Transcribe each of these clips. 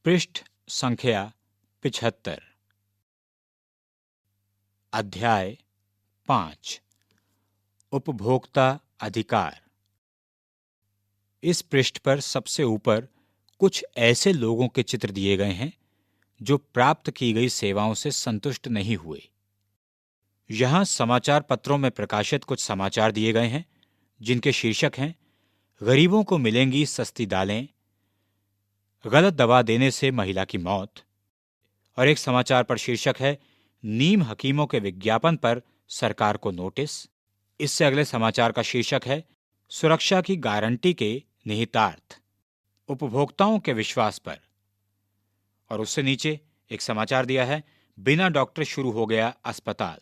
पृष्ठ संख्या 75। अध्याय 5 उपभोक्ता अधिकार। इस पृष्ठ पर सबसे ऊपर कुछ ऐसे लोगों के चित्र दिए गए हैं जो प्राप्त की गई सेवाओं से संतुष्ट नहीं हुए। यहां समाचार पत्रों में प्रकाशित कुछ समाचार दिए गए हैं जिनके शीर्षक हैं गरीबों को मिलेंगी सस्ती दालें, गलत दवा देने से महिला की मौत, और एक समाचार पर शीर्षक है नीम हकीमों के विज्ञापन पर सरकार को नोटिस। इससे अगले समाचार का शीर्षक है सुरक्षा की गारंटी के निहितार्थ, उपभोक्ताओं के विश्वास पर। और उससे नीचे एक समाचार दिया है बिना डॉक्टर शुरू हो गया अस्पताल।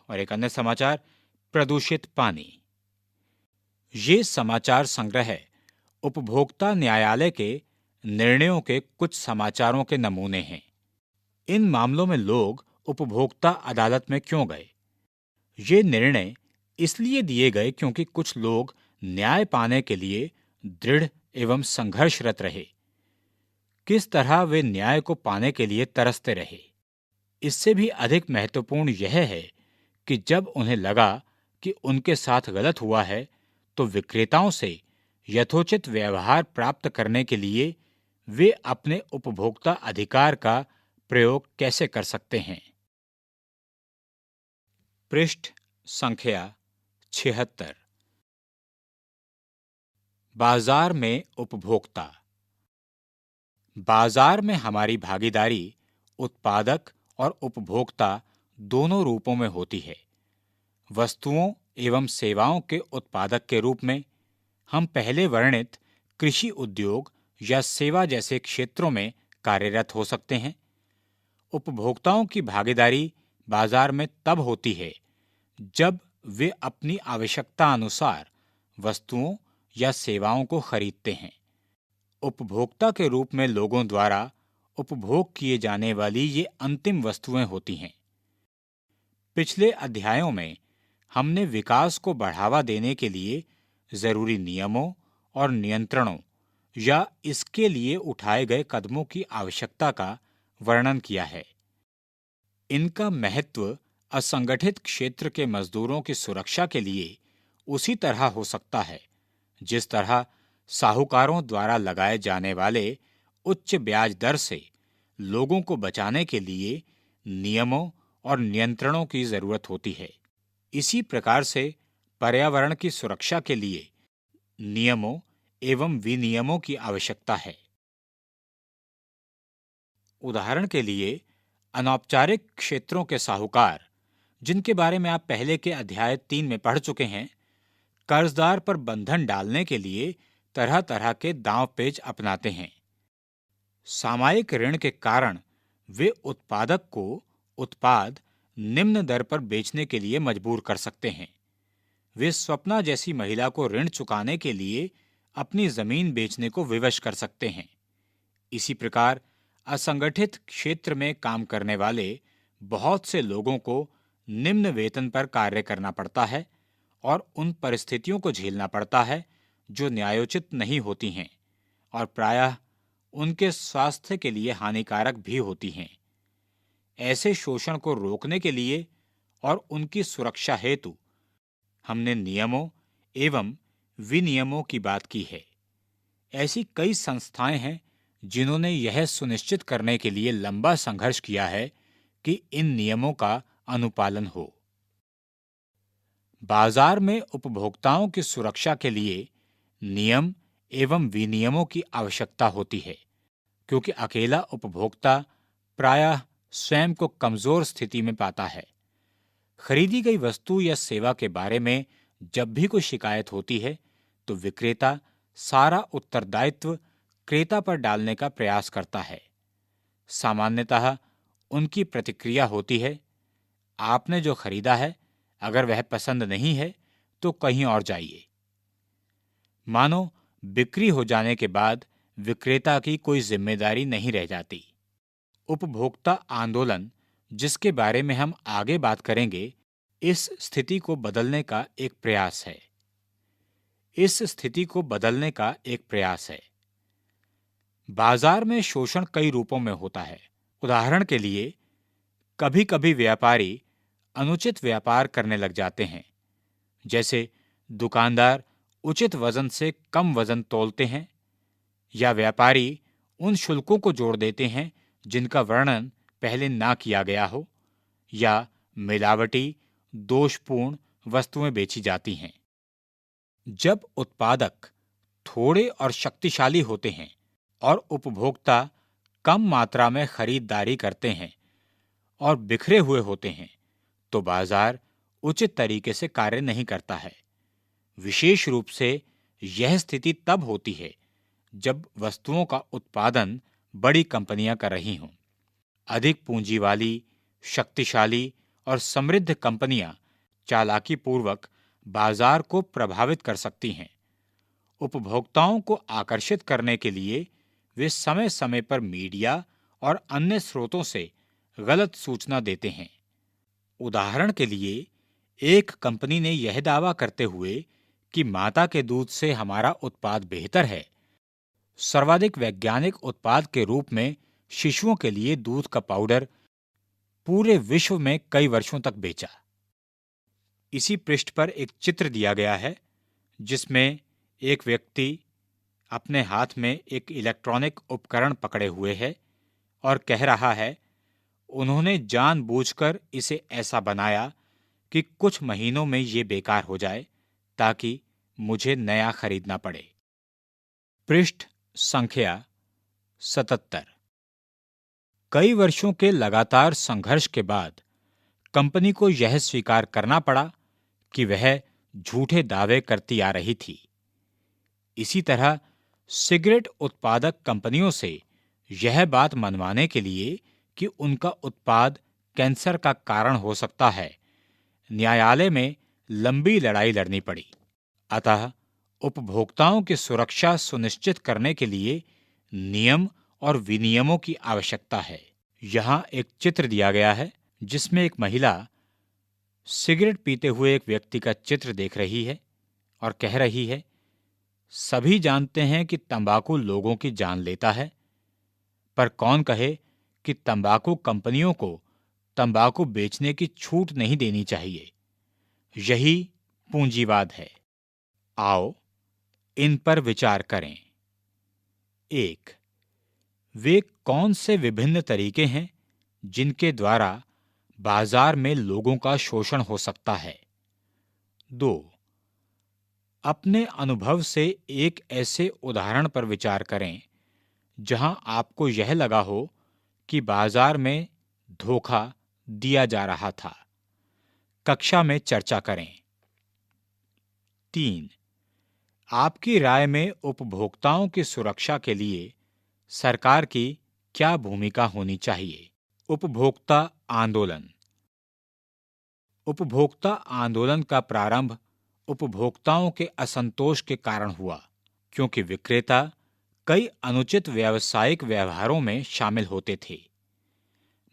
और एक अन्य समाचार प्रदूषित पानी। ये समाचार संग्रह उपभोक्ता न्यायालय के निर्णयों के कुछ समाचारों के नमूने हैं। इन मामलों में लोग उपभोक्ता अदालत में क्यों गए? ये निर्णय इसलिए दिए गए क्योंकि कुछ लोग न्याय पाने के लिए दृढ़ एवं संघर्षरत रहे। किस तरह वे न्याय को पाने के लिए तरसते रहे। इससे भी अधिक महत्वपूर्ण यह है कि जब उन्हें लगा कि उनके साथ गलत हुआ है तो विक्रेताओं से यथोचित व्यवहार प्राप्त करने के लिए वे अपने उपभोक्ता अधिकार का प्रयोग कैसे कर सकते हैं। पृष्ठ संख्या 76। बाजार में उपभोक्ता। बाजार में हमारी भागीदारी उत्पादक और उपभोक्ता दोनों रूपों में होती है। वस्तुओं एवं सेवाओं के उत्पादक के रूप में हम पहले वर्णित कृषि उद्योग या सेवा जैसे क्षेत्रों में कार्यरत हो सकते हैं। उपभोक्ताओं की भागीदारी बाजार में तब होती है जब वे अपनी आवश्यकता अनुसार वस्तुओं या सेवाओं को खरीदते हैं। उपभोक्ता के रूप में लोगों द्वारा उपभोग किए जाने वाली ये अंतिम वस्तुएं होती हैं। पिछले अध्यायों में हमने विकास को बढ़ावा देने के लिए जरूरी नियमों और नियंत्रणों या इसके लिए उठाए गए कदमों की आवश्यकता का वर्णन किया है। इनका महत्व असंगठित क्षेत्र के मजदूरों की सुरक्षा के लिए उसी तरह हो सकता है जिस तरह साहूकारों द्वारा लगाए जाने वाले उच्च ब्याज दर से लोगों को बचाने के लिए नियमों और नियंत्रणों की जरूरत होती है। इसी प्रकार से पर्यावरण की सुरक्षा के लिए नियमों एवं विनियमों की आवश्यकता है। उदाहरण के लिए अनौपचारिक क्षेत्रों के साहूकार, जिनके बारे में आप पहले के अध्याय 3 में पढ़ चुके हैं, कर्जदार पर बंधन डालने के लिए तरह तरह के दांव पेच अपनाते हैं। सामयिक ऋण के कारण वे उत्पादक को उत्पाद निम्न दर पर बेचने के लिए मजबूर कर सकते हैं। वे स्वप्ना जैसी महिला को ऋण चुकाने के लिए अपनी जमीन बेचने को विवश कर सकते हैं। इसी प्रकार असंगठित क्षेत्र में काम करने वाले बहुत से लोगों को निम्न वेतन पर कार्य करना पड़ता है और उन परिस्थितियों को झेलना पड़ता है जो न्यायोचित नहीं होती हैं और प्रायः उनके स्वास्थ्य के लिए हानिकारक भी होती हैं। ऐसे शोषण को रोकने के लिए और उनकी सुरक्षा हेतु हमने नियमों एवं विनियमों की बात की है। ऐसी कई संस्थाएं हैं जिन्होंने यह सुनिश्चित करने के लिए लंबा संघर्ष किया है कि इन नियमों का अनुपालन हो। बाजार में उपभोक्ताओं की सुरक्षा के लिए नियम एवं विनियमों की आवश्यकता होती है क्योंकि अकेला उपभोक्ता प्रायः स्वयं को कमजोर स्थिति में पाता है। खरीदी गई वस्तु या सेवा के बारे में जब भी कोई शिकायत होती है तो विक्रेता सारा उत्तरदायित्व क्रेता पर डालने का प्रयास करता है। सामान्यतः उनकी प्रतिक्रिया होती है, आपने जो खरीदा है अगर वह पसंद नहीं है तो कहीं और जाइए। मानो बिक्री हो जाने के बाद विक्रेता की कोई जिम्मेदारी नहीं रह जाती। उपभोक्ता आंदोलन, जिसके बारे में हम आगे बात करेंगे, इस स्थिति को बदलने का एक प्रयास है। बाजार में शोषण कई रूपों में होता है। उदाहरण के लिए, कभी-कभी व्यापारी अनुचित व्यापार करने लग जाते हैं, जैसे दुकानदार उचित वजन से कम वजन तौलते हैं, या व्यापारी उन शुल्कों को जोड़ देते हैं जिनका वर्णन पहले ना किया गया हो, या मिलावटी, दोषपूर्ण वस्तुएं बेची जाती हैं। जब उत्पादक थोड़े और शक्तिशाली होते हैं और उपभोक्ता कम मात्रा में खरीदारी करते हैं और बिखरे हुए होते हैं, तो बाजार उचित तरीके से कार्य नहीं करता है। विशेष रूप से यह स्थिति तब होती है जब वस्तुओं का उत्पादन बड़ी कंपनियां कर रही हों। अधिक पूंजी वाली, शक्तिशाली और समृद्ध कंपनियां चालाकी पूर्वक बाजार को प्रभावित कर सकती हैं। उपभोक्ताओं को आकर्षित करने के लिए वे समय-समय पर मीडिया और अन्य स्रोतों से गलत सूचना देते हैं। उदाहरण के लिए, एक कंपनी ने यह दावा करते हुए कि माता के दूध से हमारा उत्पाद बेहतर है, सर्वाधिक वैज्ञानिक उत्पाद के रूप में शिशुओं के लिए दूध का पाउडर पूरे विश्व में कई वर्षों तक बेचा। इसी पृष्ठ पर एक चित्र दिया गया है जिसमें एक व्यक्ति अपने हाथ में एक इलेक्ट्रॉनिक उपकरण पकड़े हुए है और कह रहा है, उन्होंने जानबूझकर इसे ऐसा बनाया कि कुछ महीनों में ये बेकार हो जाए ताकि मुझे नया खरीदना पड़े। पृष्ठ संख्या 77। कई वर्षों के लगातार संघर्ष के बाद कंपनी को यह स्वीकार करना पड़ा कि वह झूठे दावे करती आ रही थी। इसी तरह सिगरेट उत्पादक कंपनियों से यह बात मनवाने के लिए कि उनका उत्पाद कैंसर का कारण हो सकता है, न्यायालय में लंबी लड़ाई लड़नी पड़ी। अतः उपभोक्ताओं की सुरक्षा सुनिश्चित करने के लिए नियम और विनियमों की आवश्यकता है। यहाँ एक चित्र दिया गया है जिसमें एक महिला सिगरेट पीते हुए एक व्यक्ति का चित्र देख रही है और कह रही है, सभी जानते हैं कि तंबाकू लोगों की जान लेता है, पर कौन कहे कि तंबाकू कंपनियों को तंबाकू बेचने की छूट नहीं देनी चाहिए। यही पूंजीवाद है। आओ इन पर विचार करें। 1. वे कौन से विभिन्न तरीके हैं जिनके द्वारा बाजार में लोगों का शोषण हो सकता है? 2. अपने अनुभव से एक ऐसे उदाहरण पर विचार करें जहां आपको यह लगा हो कि बाजार में धोखा दिया जा रहा था। कक्षा में चर्चा करें। 3. आपकी राय में उपभोक्ताओं की सुरक्षा के लिए सरकार की क्या भूमिका होनी चाहिए? उपभोक्ता आंदोलन। उपभोक्ता आंदोलन का प्रारंभ उपभोक्ताओं के असंतोष के कारण हुआ, क्योंकि विक्रेता कई अनुचित व्यावसायिक व्यवहारों में शामिल होते थे।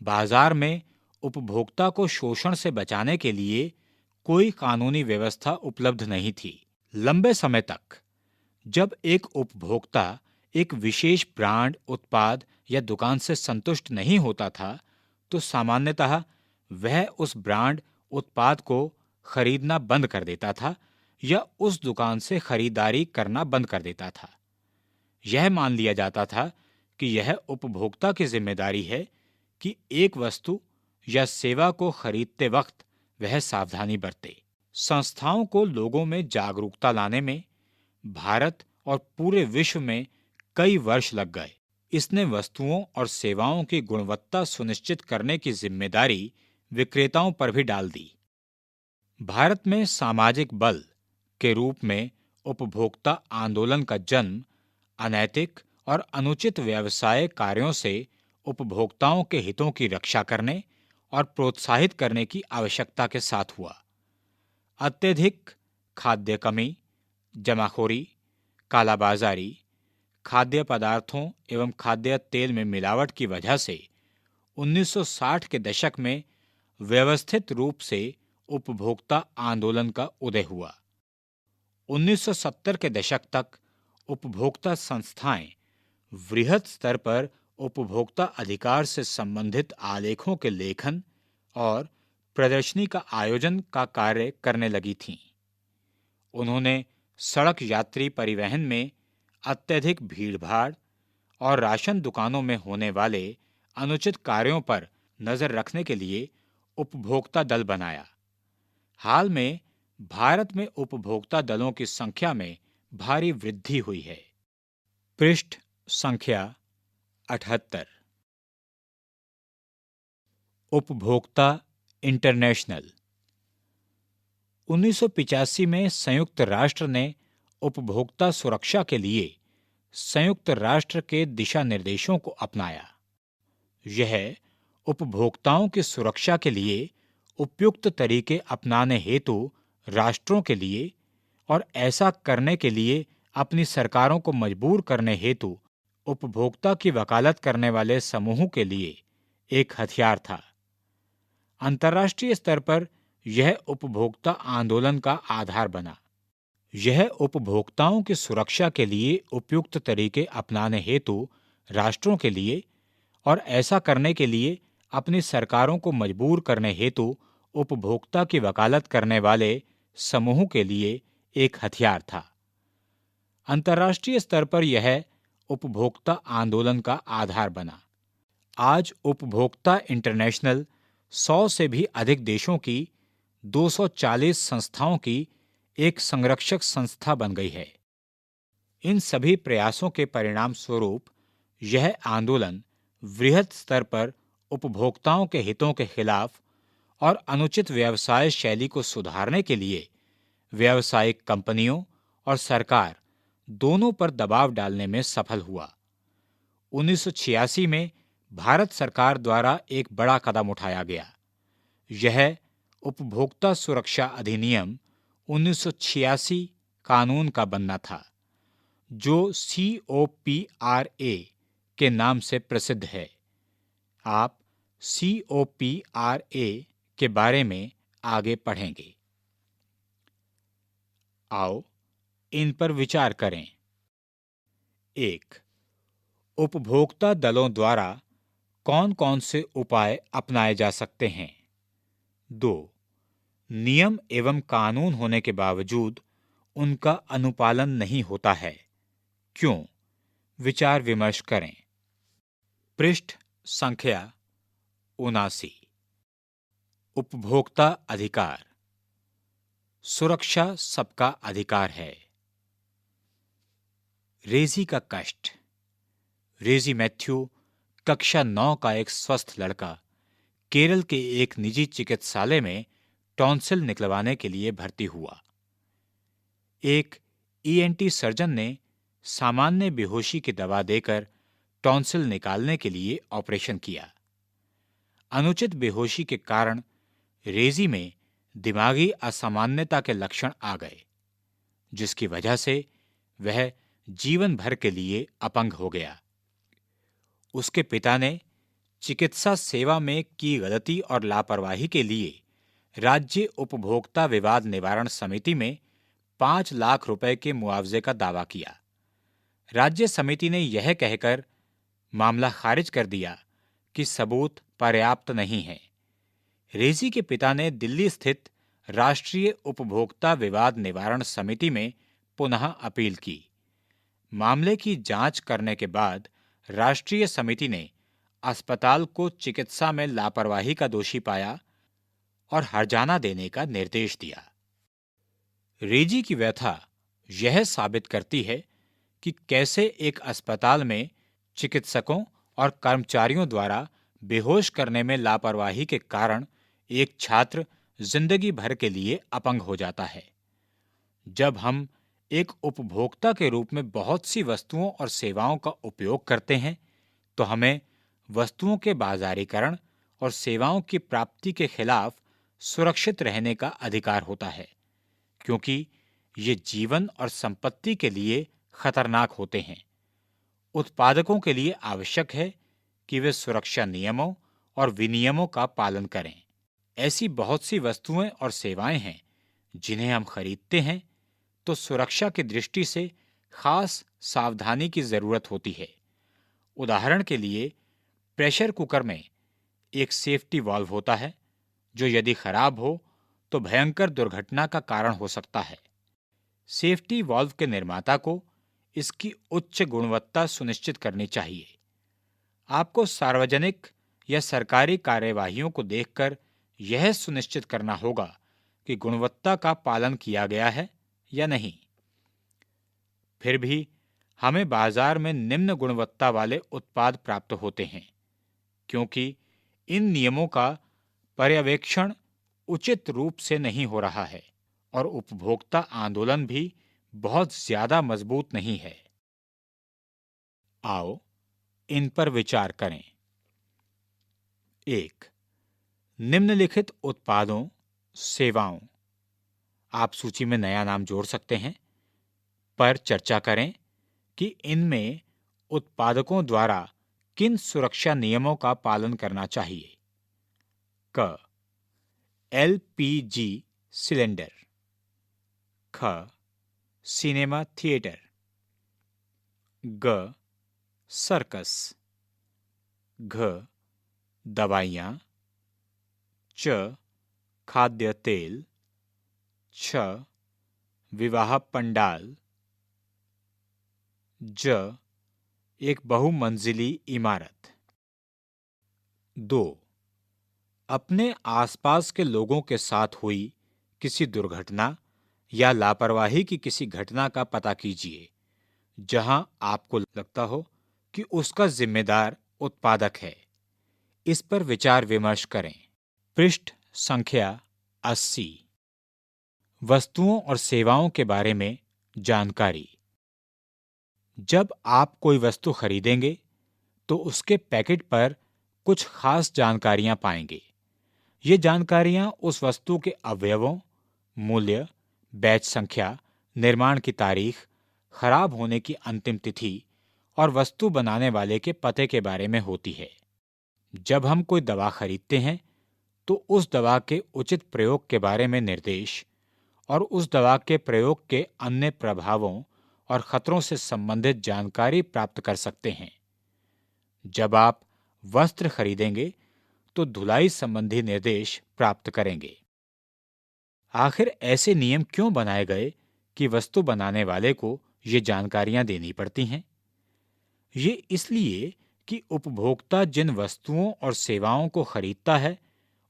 बाजार में उपभोक्ता को शोषण से बचाने के लिए कोई कानूनी व्यवस्था उपलब्ध नहीं थी। लंबे समय तक जब एक उपभोक्ता एक विशेष ब्रांड, उत्पाद या दुकान से संतुष्ट नहीं होता था, तो सामान्यतः वह उस ब्रांड, उत्पाद को खरीदना बंद कर देता था या उस दुकान से खरीदारी करना बंद कर देता था। यह मान लिया जाता था कि यह उपभोक्ता की जिम्मेदारी है कि एक वस्तु या सेवा को खरीदते वक्त वह सावधानी बरते। संस्थाओं को लोगों में जागरूकता लाने में भारत और पूरे विश्व में कई वर्ष लग गए। इसने वस्तुओं और सेवाओं की गुणवत्ता सुनिश्चित करने की जिम्मेदारी विक्रेताओं पर भी डाल दी। भारत में सामाजिक बल के रूप में उपभोक्ता आंदोलन का जन्म अनैतिक और अनुचित व्यवसाय कार्यों से उपभोक्ताओं के हितों की रक्षा करने और प्रोत्साहित करने की आवश्यकता के साथ हुआ। अत्यधिक खाद्य कमी, जमाखोरी, कालाबाजारी, खाद्य पदार्थों एवं खाद्य तेल में मिलावट की वजह से 1960 के दशक में व्यवस्थित रूप से उपभोक्ता आंदोलन का उदय हुआ। 1970 के दशक तक उपभोक्ता संस्थाएं वृहद स्तर पर उपभोक्ता अधिकार से संबंधित आलेखों के लेखन और प्रदर्शनी का आयोजन का कार्य करने लगी थीं। उन्होंने सड़क यात्री परिवहन में अत्यधिक भीड़भाड़ और राशन दुकानों में होने वाले अनुचित कार्यों पर नजर रखने के लिए उपभोक्ता दल बनाया। हाल में भारत में उपभोक्ता दलों की संख्या में भारी वृद्धि हुई है। पृष्ठ संख्या 78। उपभोक्ता इंटरनेशनल। 1985 में संयुक्त राष्ट्र ने उपभोक्ता सुरक्षा के लिए संयुक्त राष्ट्र के दिशा निर्देशों को अपनाया। यह उपभोक्ताओं की सुरक्षा के लिए उपयुक्त तरीके अपनाने हेतु राष्ट्रों के लिए और ऐसा करने के लिए अपनी सरकारों को मजबूर करने हेतु उपभोक्ता की वकालत करने वाले समूहों के लिए एक हथियार था। अंतर्राष्ट्रीय स्तर पर यह उपभोक्ता आंदोलन का आधार बना। यह उपभोक्ताओं की सुरक्षा के लिए उपयुक्त तरीके अपनाने हेतु राष्ट्रों के लिए और ऐसा करने के लिए अपनी सरकारों को मजबूर करने हेतु उपभोक्ता की वकालत करने वाले समूहों के लिए एक हथियार था। अंतर्राष्ट्रीय स्तर पर यह उपभोक्ता आंदोलन का आधार बना। आज उपभोक्ता इंटरनेशनल 100 से भी अधिक देशों की 240 संस्थाओं की एक संरक्षक संस्था बन गई है। इन सभी प्रयासों के परिणाम स्वरूप यह आंदोलन वृहद स्तर पर उपभोक्ताओं के हितों के खिलाफ और अनुचित व्यवसाय शैली को सुधारने के लिए व्यावसायिक कंपनियों और सरकार दोनों पर दबाव डालने में सफल हुआ। 1986 में भारत सरकार द्वारा एक बड़ा कदम उठाया गया। यह उपभोक्ता सुरक्षा अधिनियम 1986 कानून का बनना था, जो COPRA के नाम से प्रसिद्ध है। आप COPRA के बारे में आगे पढ़ेंगे। आओ इन पर विचार करें। 1. उपभोक्ता दलों द्वारा कौन कौन से उपाय अपनाए जा सकते हैं? 2. नियम एवं कानून होने के बावजूद उनका अनुपालन नहीं होता है, क्यों? विचार विमर्श करें। पृष्ठ संख्या 79। उपभोक्ता अधिकार। सुरक्षा सबका अधिकार है। रेजी का कष्ट। रेजी मैथ्यू कक्षा 9 का एक स्वस्थ लड़का केरल के एक निजी चिकित्सालय में टॉन्सिल निकलवाने के लिए भर्ती हुआ। एक ENT सर्जन ने सामान्य बेहोशी की दवा देकर टॉन्सिल निकालने के लिए ऑपरेशन किया। अनुचित बेहोशी के कारण रेजी में दिमागी असामान्यता के लक्षण आ गए, जिसकी वजह से वह जीवन भर के लिए अपंग हो गया। उसके पिता ने चिकित्सा सेवा में की गलती और लापरवाही के लिए राज्य उपभोक्ता विवाद निवारण समिति में 5 लाख रुपए के मुआवजे का दावा किया। राज्य समिति ने यह कहकर मामला खारिज कर दिया कि सबूत पर्याप्त नहीं है। रेजी के पिता ने दिल्ली स्थित राष्ट्रीय उपभोक्ता विवाद निवारण समिति में पुनः अपील की। मामले की जांच करने के बाद राष्ट्रीय समिति ने अस्पताल को चिकित्सा में लापरवाही का दोषी पाया और हर्जाना देने का निर्देश दिया। रेजी की व्यथा यह साबित करती है कि कैसे एक अस्पताल में चिकित्सकों और कर्मचारियों द्वारा बेहोश करने में लापरवाही के कारण एक छात्र जिंदगी भर के लिए अपंग हो जाता है। जब हम एक उपभोक्ता के रूप में बहुत सी वस्तुओं और सेवाओं का उपयोग करते हैं, तो हमें वस्तुओं के बाजारीकरण और सेवाओं की प्राप्ति के खिलाफ सुरक्षित रहने का अधिकार होता है, क्योंकि ये जीवन और संपत्ति के लिए खतरनाक होते हैं। उत्पादकों के लिए आवश्यक है कि वे सुरक्षा नियमों और विनियमों का पालन करें। ऐसी बहुत सी वस्तुएं और सेवाएं हैं जिन्हें हम खरीदते हैं, तो सुरक्षा की दृष्टि से खास सावधानी की जरूरत होती है उदाहरण के लिए, प्रेशर कुकर में एक सेफ्टी वाल्व होता है जो यदि खराब हो तो भयंकर दुर्घटना का कारण हो सकता है। सेफ्टी वाल्व के निर्माता को इसकी उच्च गुणवत्ता सुनिश्चित करनी चाहिए। आपको सार्वजनिक या सरकारी कार्यवाहियों को देखकर यह सुनिश्चित करना होगा कि गुणवत्ता का पालन किया गया है या नहीं। फिर भी हमें बाजार में निम्न गुणवत्ता वाले उत्पाद प्राप्त होते हैं, क्योंकि इन नियमों का पर्यवेक्षण उचित रूप से नहीं हो रहा है और उपभोक्ता आंदोलन भी बहुत ज्यादा मजबूत नहीं है। आओ इन पर विचार करें। 1. निम्नलिखित उत्पादों, सेवाओं, आप सूची में नया नाम जोड़ सकते हैं, पर चर्चा करें कि इनमें उत्पादकों द्वारा किन सुरक्षा नियमों का पालन करना चाहिए। क. LPG cylinder. ख. Cinema theatre. ग. सर्कस। घ. दवाइयाँ। च. खाद्य तेल। छ. विवाह पंडाल। ज. एक बहुमंजिली इमारत। 2. अपने आसपास के लोगों के साथ हुई किसी दुर्घटना या लापरवाही की किसी घटना का पता कीजिए जहां आपको लगता हो कि उसका जिम्मेदार उत्पादक है। इस पर विचार विमर्श करें। पृष्ठ संख्या 80। वस्तुओं और सेवाओं के बारे में जानकारी। जब आप कोई वस्तु खरीदेंगे तो उसके पैकेट पर कुछ खास जानकारियां पाएंगे। ये जानकारियां उस वस्तु के अवयवों, मूल्य, बैच संख्या, निर्माण की तारीख, खराब होने की अंतिम तिथि और वस्तु बनाने वाले के पते के बारे में होती है। जब हम कोई दवा खरीदते हैं तो उस दवा के उचित प्रयोग के बारे में निर्देश और उस दवा के प्रयोग के अन्य प्रभावों और खतरों से संबंधित जानकारी प्राप्त कर सकते हैं। जब आप वस्त्र खरीदेंगे तो धुलाई संबंधी निर्देश प्राप्त करेंगे। आखिर ऐसे नियम क्यों बनाए गए कि वस्तु बनाने वाले को ये जानकारियां देनी पड़ती हैं? ये इसलिए कि उपभोक्ता जिन वस्तुओं और सेवाओं को खरीदता है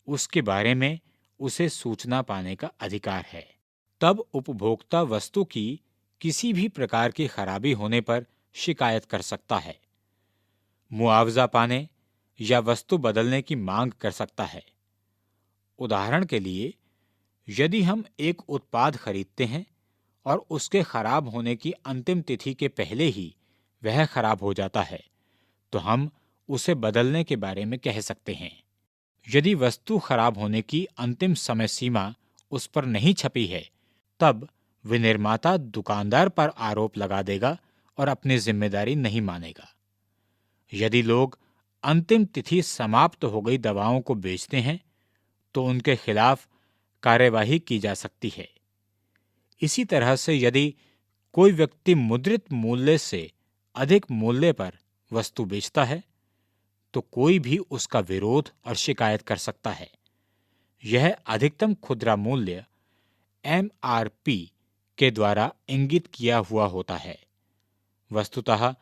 उसके बारे में उसे सूचना पाने का अधिकार है। तब उपभोक्ता वस्तु की किसी भी प्रकार की खराबी होने पर शिकायत कर सकता है, मुआवजा पाने या वस्तु बदलने की मांग कर सकता है। उदाहरण के लिए, यदि हम एक उत्पाद खरीदते हैं और उसके खराब होने की अंतिम तिथि के पहले ही वह खराब हो जाता है, तो हम उसे बदलने के बारे में कह सकते हैं। यदि वस्तु खराब होने की अंतिम समय सीमा उस पर नहीं छपी है, तब विनिर्माता दुकानदार पर आरोप लगा देगा और अपनी जिम्मेदारी नहीं मानेगा। यदि लोग अंतिम तिथि समाप्त हो गई दवाओं को बेचते हैं, तो उनके खिलाफ कार्यवाही की जा सकती है। इसी तरह से यदि कोई व्यक्ति मुद्रित मूल्य से अधिक मूल्य पर वस्तु बेचता है, तो कोई भी उसका विरोध और शिकायत कर सकता है। यह अधिकतम खुदरा मूल्य MRP के द्वारा इंगित किया हुआ होता है। वस्तुतः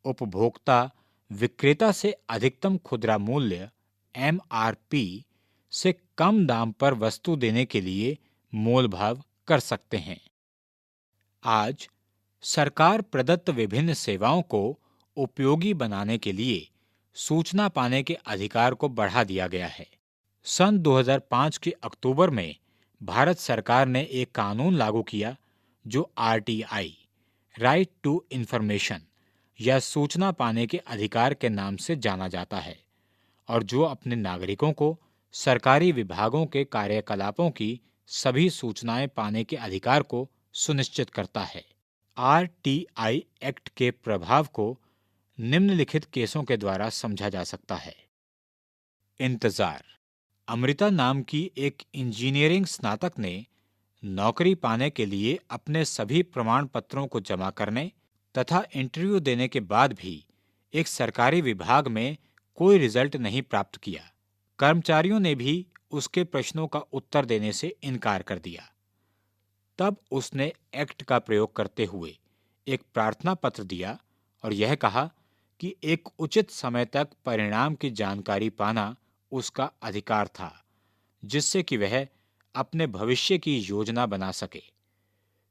उपभोक्ता विक्रेता से अधिकतम खुदरा मूल्य MRP से कम दाम पर वस्तु देने के लिए मोल भाव कर सकते हैं। आज सरकार प्रदत्त विभिन्न सेवाओं को उपयोगी बनाने के लिए सूचना पाने के अधिकार को बढ़ा दिया गया है। सन 2005 के अक्टूबर में भारत सरकार ने एक कानून लागू किया जो RTI, राइट टू इंफॉर्मेशन या सूचना पाने के अधिकार के नाम से जाना जाता है, और जो अपने नागरिकों को सरकारी विभागों के कार्यकलापों की सभी सूचनाएं पाने के अधिकार को सुनिश्चित करता है। RTI एक्ट के प्रभाव को निम्नलिखित केसों के द्वारा समझा जा सकता है। इंतजार। अमृता नाम की एक इंजीनियरिंग स्नातक ने नौकरी पाने के लिए अपने सभी प्रमाण पत्रों को जमा करने तथा इंटरव्यू देने के बाद भी एक सरकारी विभाग में कोई रिजल्ट नहीं प्राप्त किया। कर्मचारियों ने भी उसके प्रश्नों का उत्तर देने से इनकार कर दिया। तब उसने एक्ट का प्रयोग करते हुए एक प्रार्थना पत्र दिया और यह कहा कि एक उचित समय तक परिणाम की जानकारी पाना उसका अधिकार था, जिससे कि वह अपने भविष्य की योजना बना सके।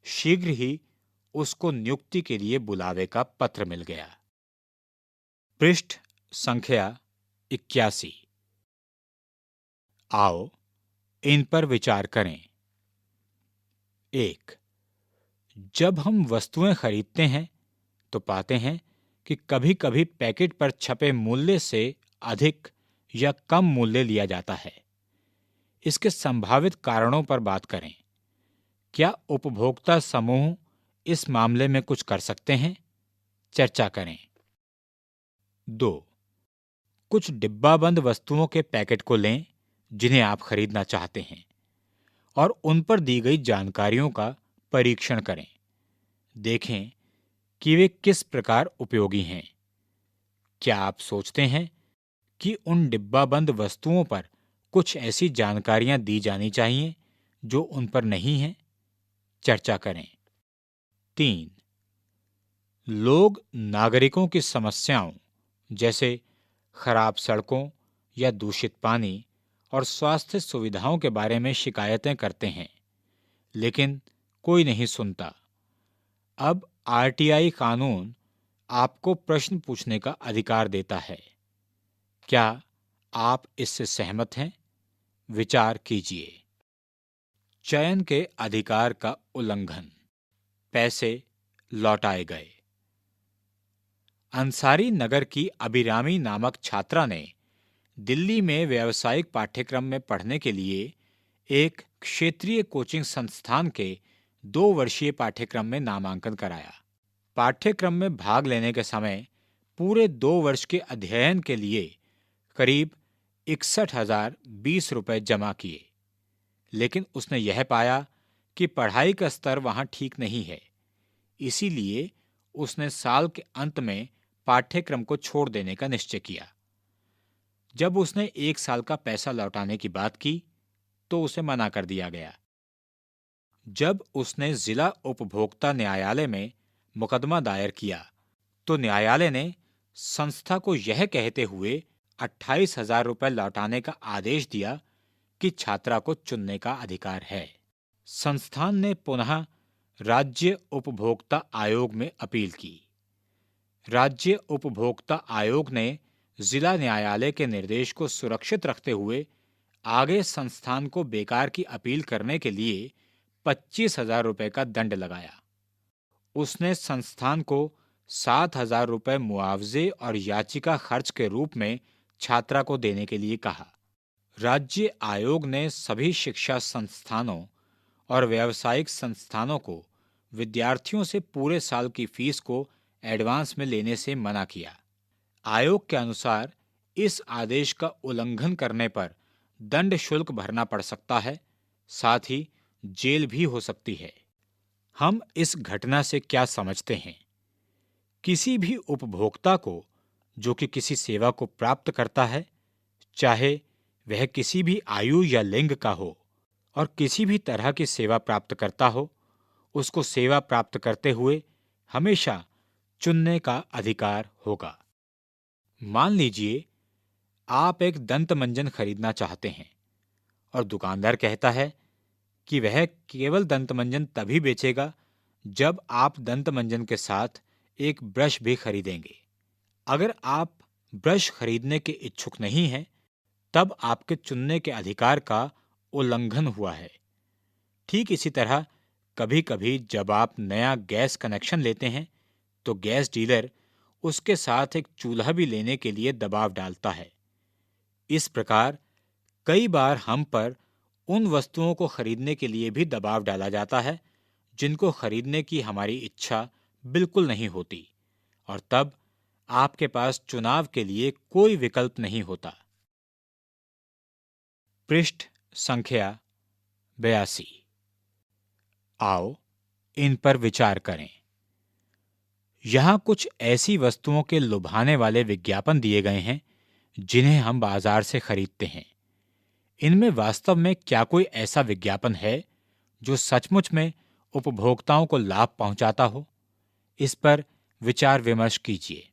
शीघ्र ही उसको नियुक्ति के लिए बुलावे का पत्र मिल गया। पृष्ठ संख्या 81। आओ इन पर विचार करें। 1. जब हम वस्तुएं खरीदते हैं तो पाते हैं कि कभी-कभी पैकेट पर छपे मूल्य से अधिक या कम मूल्य लिया जाता है। इसके संभावित कारणों पर बात करें। क्या उपभोक्ता समूह इस मामले में कुछ कर सकते हैं? चर्चा करें। 2. कुछ डिब्बाबंद वस्तुओं के पैकेट को लें जिन्हें आप खरीदना चाहते हैं और उन पर दी गई जानकारियों का परीक्षण करें। देखें कि वे किस प्रकार उपयोगी हैं। क्या आप सोचते हैं कि उन डिब्बाबंद वस्तुओं पर कुछ ऐसी जानकारियां दी जानी चाहिए जो उन पर नहीं हैं? चर्चा करें। 3. लोग नागरिकों की समस्याओं जैसे खराब सड़कों या दूषित पानी और स्वास्थ्य सुविधाओं के बारे में शिकायतें करते हैं, लेकिन कोई नहीं सुनता। अब आरटीआई कानून आपको प्रश्न पूछने का अधिकार देता है। क्या आप इससे सहमत हैं? विचार कीजिए। चयन के अधिकार का उल्लंघन। पैसे लौटाए गए। अंसारी नगर की अभिरामी नामक छात्रा ने दिल्ली में व्यावसायिक पाठ्यक्रम में पढ़ने के लिए एक क्षेत्रीय कोचिंग संस्थान के 2 वर्षीय पाठ्यक्रम में नामांकन कराया। पाठ्यक्रम में भाग लेने के समय पूरे 2 वर्ष के अध्ययन के लिए करीब 61,020 रुपए जमा किए, लेकिन उसने यह पाया कि पढ़ाई का स्तर वहां ठीक नहीं है। इसीलिए उसने साल के अंत में पाठ्यक्रम को छोड़ देने का निश्चय किया। जब उसने 1 साल का पैसा लौटाने की बात की तो उसे मना कर दिया गया। जब उसने जिला उपभोक्ता न्यायालय में मुकदमा दायर किया तो न्यायालय ने संस्था को यह कहते हुए 28,000 रुपए लौटाने का आदेश दिया कि छात्रा को चुनने का अधिकार है। संस्थान ने पुनः राज्य उपभोक्ता आयोग में अपील की। राज्य उपभोक्ता आयोग ने जिला न्यायालय के निर्देश को सुरक्षित रखते हुए आगे संस्थान को बेकार की अपील करने के लिए 25,000 रुपए का दंड लगाया। उसने संस्थान को 7,000 रुपए मुआवजे और याचिका खर्च के रूप में छात्रा को देने के लिए कहा। राज्य आयोग ने सभी शिक्षा संस्थानों और व्यावसायिक संस्थानों को विद्यार्थियों से पूरे साल की फीस को एडवांस में लेने से मना किया। आयोग के अनुसार इस आदेश का उल्लंघन करने पर दंड शुल्क भरना पड़ सकता है, साथ ही जेल भी हो सकती है। हम इस घटना से क्या समझते हैं? किसी भी उपभोक्ता को जो कि किसी सेवा को प्राप्त करता है, चाहे वह किसी भी आयु या लिंग का हो और किसी भी तरह की सेवा प्राप्त करता हो, उसको सेवा प्राप्त करते हुए हमेशा चुनने का अधिकार होगा। मान लीजिए आप एक दंत मंजन खरीदना चाहते हैं और दुकानदार कहता है कि वह केवल दंत मंजन तभी बेचेगा जब आप दंत मंजन के साथ एक ब्रश भी खरीदेंगे। अगर आप ब्रश खरीदने के इच्छुक नहीं हैं, तब आपके चुनने के अधिकार का उल्लंघन हुआ है। ठीक इसी तरह कभी-कभी जब आप नया गैस कनेक्शन लेते हैं तो गैस डीलर उसके साथ एक चूल्हा भी लेने के लिए दबाव डालता है। इस प्रकार कई बार हम पर उन वस्तुओं को खरीदने के लिए भी दबाव डाला जाता है जिनको खरीदने की हमारी इच्छा बिल्कुल नहीं होती, और तब आपके पास चुनाव के लिए कोई विकल्प नहीं होता। पृष्ठ संख्या 82। आओ इन पर विचार करें। यहाँ कुछ ऐसी वस्तुओं के लुभाने वाले विज्ञापन दिए गए हैं जिन्हें हम बाजार से खरीदते हैं। इनमें वास्तव में क्या कोई ऐसा विज्ञापन है जो सचमुच में उपभोक्ताओं को लाभ पहुंचाता हो? इस पर विचार विमर्श कीजिए।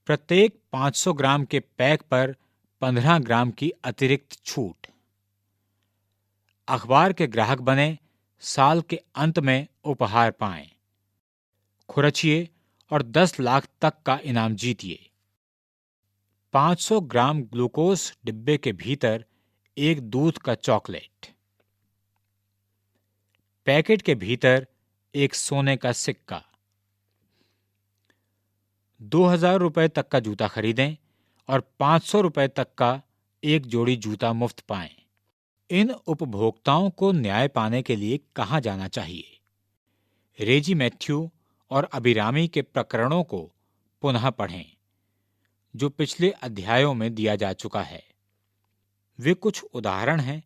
प्रत्येक 500 ग्राम के पैक पर 15 ग्राम की अतिरिक्त छूट। अखबार के ग्राहक बने, साल के अंत में उपहार पाएं। खुरचिए और 10 लाख तक का इनाम जीतिए। 500 ग्राम ग्लूकोज डिब्बे के भीतर एक दूध का चॉकलेट। पैकेट के भीतर एक सोने का सिक्का। 2000 रुपए तक का जूता खरीदें और 500 रुपए तक का एक जोड़ी जूता मुफ्त पाएं। इन उपभोक्ताओं को न्याय पाने के लिए कहां जाना चाहिए? रेजी मैथ्यू और अभिरामी के प्रकरणों को पुनः पढ़ें, जो पिछले अध्यायों में दिया जा चुका है। वे कुछ उदाहरण हैं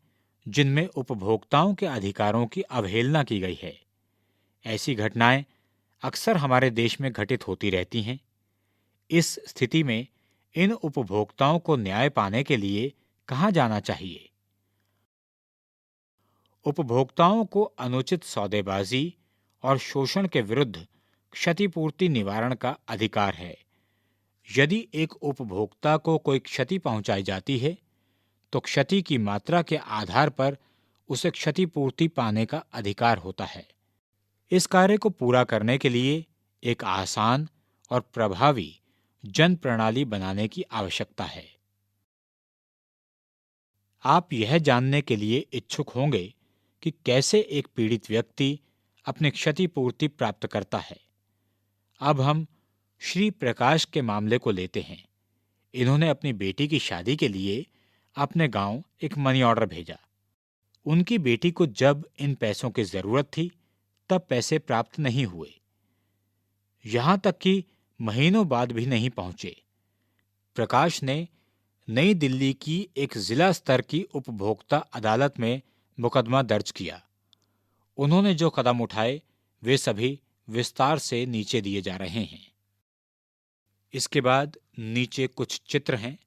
जिनमें उपभोक्ताओं के अधिकारों की अवहेलना की गई है। ऐसी घटनाएं अक्सर हमारे देश में घटित होती रहती हैं। इस स्थिति में इन उपभोक्ताओं को न्याय पाने के लिए कहां जाना चाहिए? उपभोक्ताओं को अनुचित सौदेबाजी और शोषण के विरुद्ध क्षतिपूर्ति निवारण का अधिकार है। यदि एक उपभोक्ता को कोई क्षति पहुंचाई जाती है, तो क्षति की मात्रा के आधार पर उसे क्षतिपूर्ति पाने का अधिकार होता है। इस कार्य को पूरा करने के लिए एक आसान और प्रभावी जन प्रणाली बनाने की आवश्यकता है। आप यह जानने के लिए इच्छुक होंगे कि कैसे एक पीड़ित व्यक्ति अपनी क्षतिपूर्ति प्राप्त करता है। अब हम श्री प्रकाश के मामले को लेते हैं। इन्होंने अपनी बेटी की शादी के लिए अपने गांव एक मनी ऑर्डर भेजा। उनकी बेटी को जब इन पैसों की जरूरत थी, तब पैसे प्राप्त नहीं हुए। यहां तक कि महीनों बाद भी नहीं पहुंचे। प्रकाश ने नई दिल्ली की एक जिला स्तर की उपभोक्ता अदालत में मुकदमा दर्ज किया। उन्होंने जो कदम उठाए वे सभी विस्तार से नीचे दिए जा रहे हैं। इसके बाद नीचे कुछ चित्र हैं।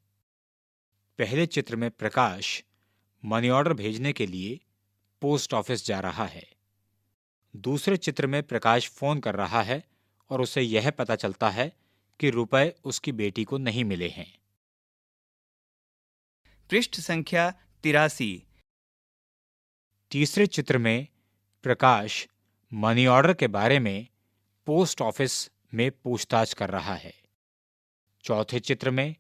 पहले चित्र में प्रकाश मनी ऑर्डर भेजने के लिए पोस्ट ऑफिस जा रहा है। दूसरे चित्र में प्रकाश फोन कर रहा है और उसे यह पता चलता है कि रुपए उसकी बेटी को नहीं मिले हैं। पृष्ठ संख्या 83। तीसरे चित्र में प्रकाश मनी ऑर्डर के बारे में पोस्ट ऑफिस में पूछताछ कर रहा है। चौथे चित्र में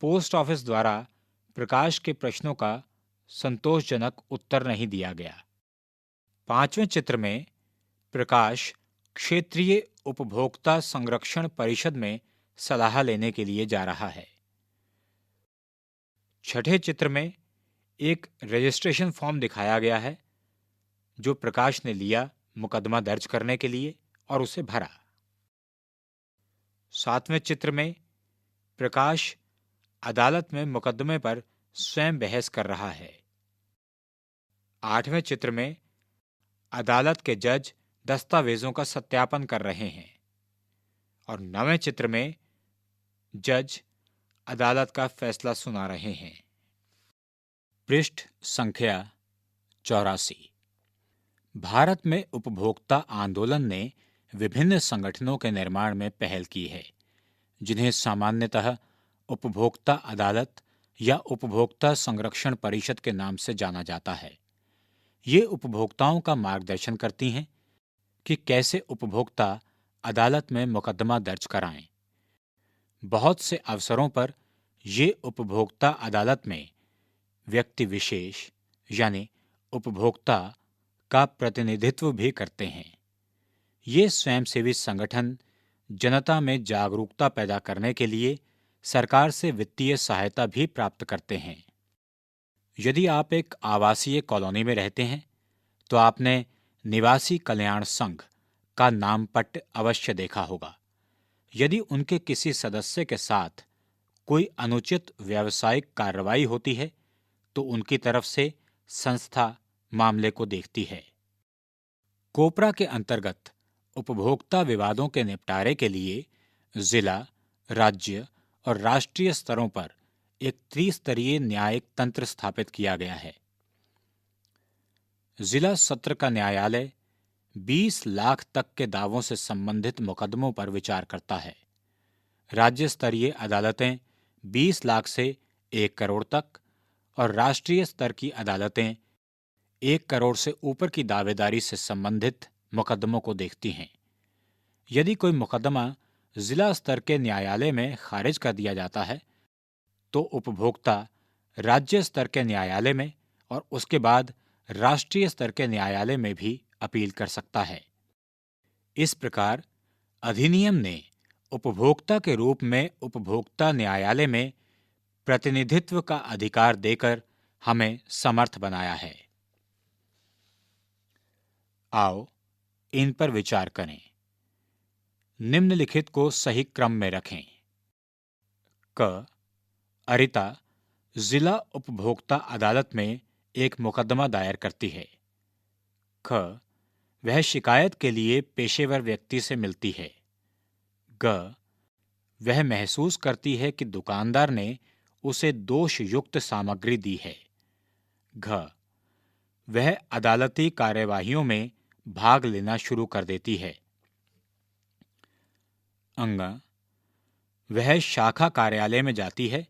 पोस्ट ऑफिस द्वारा प्रकाश के प्रश्नों का संतोषजनक उत्तर नहीं दिया गया। पांचवें चित्र में प्रकाश क्षेत्रीय उपभोक्ता संरक्षण परिषद में सलाह लेने के लिए जा रहा है। छठे चित्र में एक रजिस्ट्रेशन फॉर्म दिखाया गया है जो प्रकाश ने लिया मुकदमा दर्ज करने के लिए और उसे भरा। सातवें चित्र में प्रकाश अदालत में मुकदमे पर स्वयं बहस कर रहा है। आठवें चित्र में अदालत के जज दस्तावेजों का सत्यापन कर रहे हैं और नवें चित्र में जज अदालत का फैसला सुना रहे हैं। पृष्ठ संख्या 84। भारत में उपभोक्ता आंदोलन ने विभिन्न संगठनों के निर्माण में पहल की है, जिन्हें सामान्यतः उपभोक्ता अदालत या उपभोक्ता संरक्षण परिषद के नाम से जाना जाता है। ये उपभोक्ताओं का मार्गदर्शन करती हैं कि कैसे उपभोक्ता अदालत में मुकदमा दर्ज कराएं। बहुत से अवसरों पर ये उपभोक्ता अदालत में व्यक्ति विशेष यानी उपभोक्ता का प्रतिनिधित्व भी करते हैं। ये स्वयंसेवी संगठन जनता में जागरूकता पैदा करने के लिए सरकार से वित्तीय सहायता भी प्राप्त करते हैं। यदि आप एक आवासीय कॉलोनी में रहते हैं तो आपने निवासी कल्याण संघ का नामपट्ट अवश्य देखा होगा। यदि उनके किसी सदस्य के साथ कोई अनुचित व्यावसायिक कार्रवाई होती है तो उनकी तरफ से संस्था मामले को देखती है। कोपरा के अंतर्गत उपभोक्ता विवादों के निपटारे के लिए जिला, राज्य और राष्ट्रीय स्तरों पर एक त्रिस्तरीय न्यायिक तंत्र स्थापित किया गया है। जिला सत्र का न्यायालय 20 लाख तक के दावों से संबंधित मुकदमों पर विचार करता है। राज्य स्तरीय अदालतें 20 लाख से 1 करोड़ तक और राष्ट्रीय स्तर की अदालतें 1 करोड़ से ऊपर की दावेदारी से संबंधित मुकदमों को देखती हैं। यदि कोई मुकदमा जिला स्तर के न्यायालय में खारिज कर दिया जाता है तो उपभोक्ता राज्य स्तर के न्यायालय में और उसके बाद राष्ट्रीय स्तर के न्यायालय में भी अपील कर सकता है। इस प्रकार अधिनियम ने उपभोक्ता के रूप में उपभोक्ता न्यायालय में प्रतिनिधित्व का अधिकार देकर हमें समर्थ बनाया है। आओ इन पर विचार करें। निम्नलिखित को सही क्रम में रखें। क. अरिता जिला उपभोक्ता अदालत में एक मुकदमा दायर करती है। ख. वह शिकायत के लिए पेशेवर व्यक्ति से मिलती है। ग. वह महसूस करती है कि दुकानदार ने उसे दोष युक्त सामग्री दी है। घ. वह अदालती कार्यवाहियों में भाग लेना शुरू कर देती है। अंग. वह शाखा कार्यालय में जाती है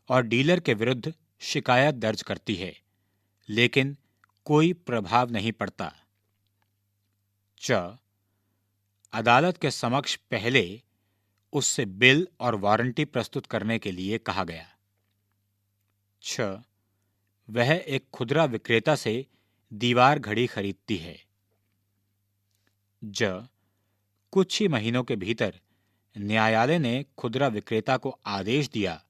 और डीलर के विरुद्ध शिकायत दर्ज करती है, लेकिन कोई प्रभाव नहीं पड़ता। च. अदालत के समक्ष पहले उससे बिल और वारंटी प्रस्तुत करने के लिए कहा गया। छ. वह एक खुदरा विक्रेता से दीवार घड़ी खरीदती है। ज. कुछ ही महीनों के भीतर न्यायालय ने खुदरा विक्रेता को आदेश दिया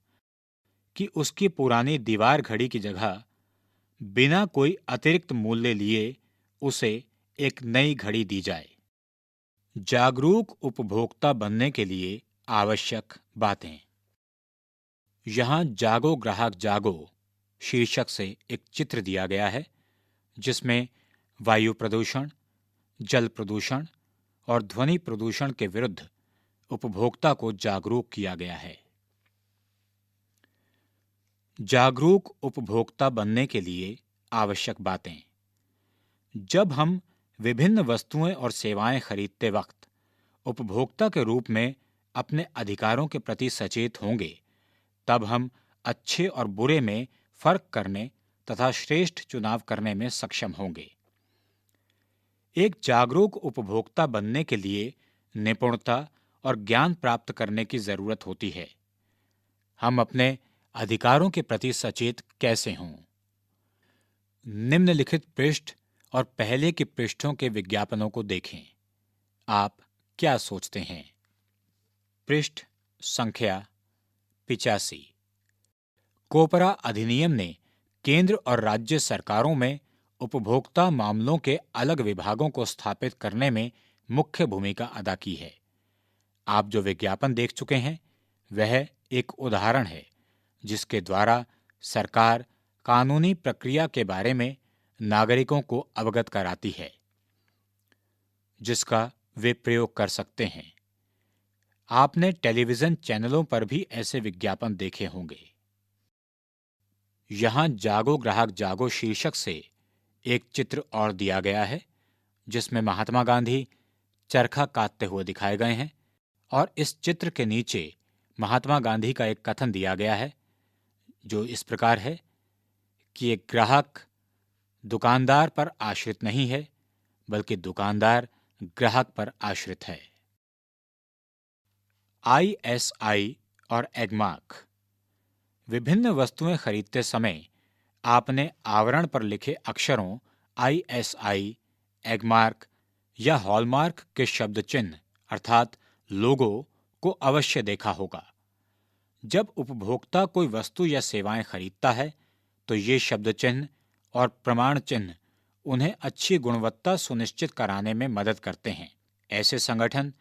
कि उसकी पुरानी दीवार घड़ी की जगह बिना कोई अतिरिक्त मूल्य लिए उसे एक नई घड़ी दी जाए। जागरूक उपभोक्ता बनने के लिए आवश्यक बातें। यहां जागो ग्राहक जागो शीर्षक से एक चित्र दिया गया है जिसमें वायु प्रदूषण, जल प्रदूषण और ध्वनि प्रदूषण के विरुद्ध उपभोक्ता को जागरूक किया गया है। जागरूक उपभोक्ता बनने के लिए आवश्यक बातें। जब हम विभिन्न वस्तुएं और सेवाएं खरीदते वक्त उपभोक्ता के रूप में अपने अधिकारों के प्रति सचेत होंगे, तब हम अच्छे और बुरे में फर्क करने तथा श्रेष्ठ चुनाव करने में सक्षम होंगे। एक जागरूक उपभोक्ता बनने के लिए निपुणता और ज्ञान प्राप्त करने की जरूरत होती है। हम अपने अधिकारों के प्रति सचेत कैसे हों? निम्नलिखित पृष्ठ और पहले के पृष्ठों के विज्ञापनों को देखें। आप क्या सोचते हैं? पृष्ठ संख्या 85। कोपरा अधिनियम ने केंद्र और राज्य सरकारों में उपभोक्ता मामलों के अलग विभागों को स्थापित करने में मुख्य भूमिका अदा की है। आप जो विज्ञापन देख चुके हैं वह एक उदाहरण है जिसके द्वारा सरकार कानूनी प्रक्रिया के बारे में नागरिकों को अवगत कराती है, जिसका वे प्रयोग कर सकते हैं। आपने टेलीविजन चैनलों पर भी ऐसे विज्ञापन देखे होंगे। यहां जागो ग्राहक जागो शीर्षक से एक चित्र और दिया गया है जिसमें महात्मा गांधी चरखा कातते हुए दिखाए गए हैं और इस चित्र के नीचे महात्मा गांधी का एक कथन दिया गया है जो इस प्रकार है कि एक ग्राहक दुकानदार पर आश्रित नहीं है, बल्कि दुकानदार ग्राहक पर आश्रित है। ISI और एगमार्क। विभिन्न वस्तुएं खरीदते समय आपने आवरण पर लिखे अक्षरों ISI, एगमार्क या हॉलमार्क के शब्द चिन्ह अर्थात लोगो को अवश्य देखा होगा। जब उपभोक्ता कोई वस्तु या सेवाएं खरीदता है तो ये शब्द चिन्ह और प्रमाण चिन्ह उन्हें अच्छी गुणवत्ता सुनिश्चित कराने में मदद करते हैं। ऐसे संगठन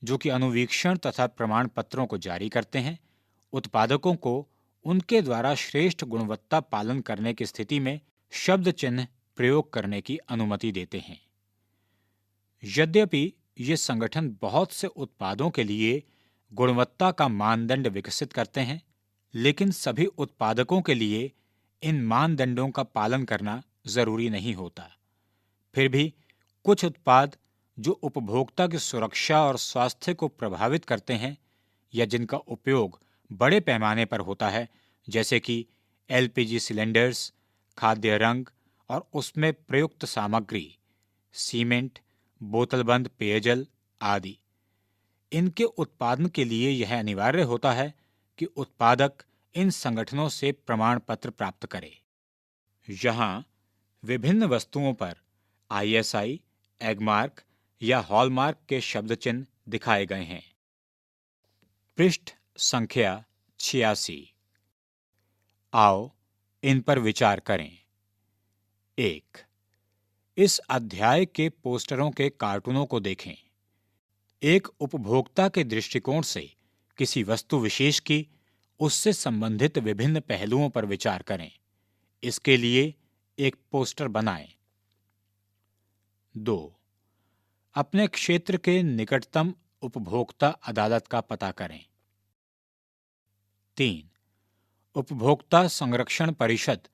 जो कि अनुवीक्षण तथा प्रमाण पत्रों को जारी करते हैं, उत्पादकों को उनके द्वारा श्रेष्ठ गुणवत्ता पालन करने की स्थिति में शब्द चिन्ह प्रयोग करने की अनुमति देते हैं। यद्यपि ये संगठन बहुत से उत्पादों के लिए गुणवत्ता का मानदंड विकसित करते हैं, लेकिन सभी उत्पादकों के लिए इन मानदंडों का पालन करना जरूरी नहीं होता। फिर भी कुछ उत्पाद जो उपभोक्ता की सुरक्षा और स्वास्थ्य को प्रभावित करते हैं या जिनका उपयोग बड़े पैमाने पर होता है, जैसे कि एलपीजी सिलेंडर्स, खाद्य रंग और उसमें प्रयुक्त सामग्री, सीमेंट, बोतलबंद पेयजल आदि, इनके उत्पादन के लिए यह अनिवार्य होता है कि उत्पादक इन संगठनों से प्रमाण पत्र प्राप्त करे। यहाँ विभिन्न वस्तुओं पर आईएसआई, एगमार्क या हॉलमार्क के शब्द चिन्ह दिखाए गए हैं। पृष्ठ संख्या 86। आओ इन पर विचार करें। 1. इस अध्याय के पोस्टरों के कार्टूनों को देखें। एक उपभोक्ता के दृष्टिकोण से किसी वस्तु विशेष की उससे संबंधित विभिन्न पहलुओं पर विचार करें। इसके लिए एक पोस्टर बनाएं। 2. अपने क्षेत्र के निकटतम उपभोक्ता अदालत का पता करें। 3. उपभोक्ता संरक्षण परिषद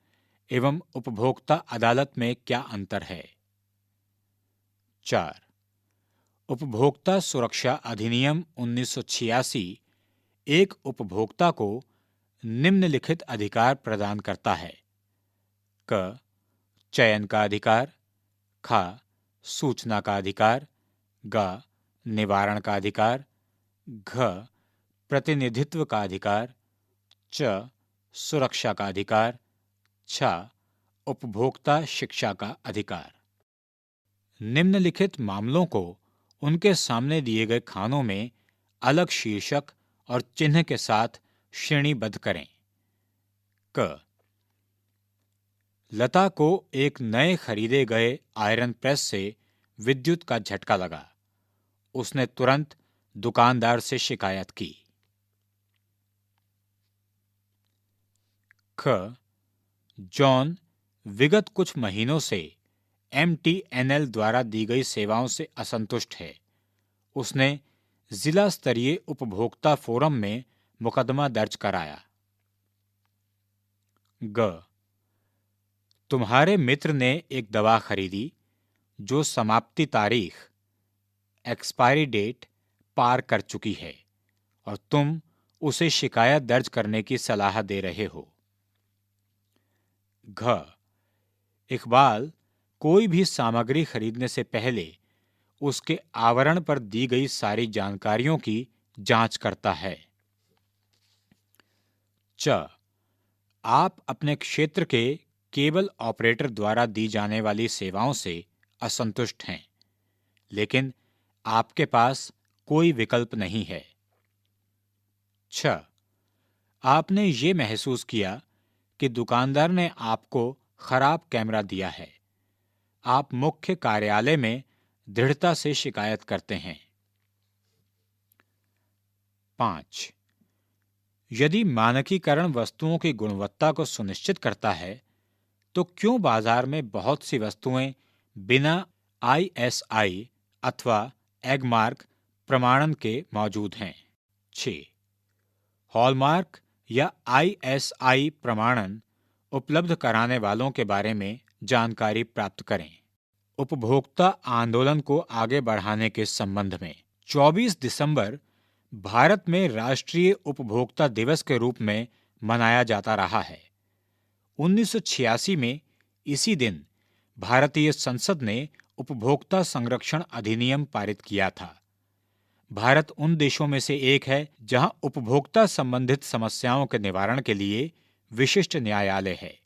एवं उपभोक्ता अदालत में क्या अंतर है। 4. उपभोक्ता सुरक्षा अधिनियम 1986 एक उपभोक्ता को निम्नलिखित अधिकार प्रदान करता है। क. चयन का अधिकार। ख. सूचना का अधिकार। ग. निवारण का अधिकार। घ. प्रतिनिधित्व का अधिकार। च. सुरक्षा का अधिकार। छ. उपभोक्ता शिक्षा का अधिकार। निम्नलिखित मामलों को उनके सामने दिए गए खानों में अलग शीर्षक और चिन्ह के साथ श्रेणीबद्ध करें। क. लता को एक नए खरीदे गए आयरन प्रेस से विद्युत का झटका लगा। उसने तुरंत दुकानदार से शिकायत की। ख. जॉन विगत कुछ महीनों से MTNL द्वारा दी गई सेवाओं से असंतुष्ट है। उसने जिला स्तरीय उपभोक्ता फोरम में मुकदमा दर्ज कराया। ग. तुम्हारे मित्र ने एक दवा खरीदी जो समाप्ति तारीख एक्सपायरी डेट पार कर चुकी है और तुम उसे शिकायत दर्ज करने की सलाह दे रहे हो। घ. इकबाल कोई भी सामग्री खरीदने से पहले उसके आवरण पर दी गई सारी जानकारियों की जांच करता है। च. आप अपने क्षेत्र के केबल ऑपरेटर द्वारा दी जाने वाली सेवाओं से असंतुष्ट हैं, लेकिन आपके पास कोई विकल्प नहीं है। छ. आपने ये महसूस किया कि दुकानदार ने आपको खराब कैमरा दिया है। आप मुख्य कार्यालय में दृढ़ता से शिकायत करते हैं। 5. यदि मानकीकरण वस्तुओं की गुणवत्ता को सुनिश्चित करता है, तो क्यों बाजार में बहुत सी वस्तुएं बिना ISI अथवा एगमार्क प्रमाणन के मौजूद हैं। 6. हॉलमार्क या ISI प्रमाणन उपलब्ध कराने वालों के बारे में जानकारी प्राप्त करें। उपभोक्ता आंदोलन को आगे बढ़ाने के संबंध में 24 दिसंबर भारत में राष्ट्रीय उपभोक्ता दिवस के रूप में मनाया जाता रहा है। 1986 में इसी दिन भारतीय संसद ने उपभोक्ता संरक्षण अधिनियम पारित किया था। भारत उन देशों में से एक है जहां उपभोक्ता संबंधित समस्याओं के निवारण के लिए विशिष्ट न्यायालय है।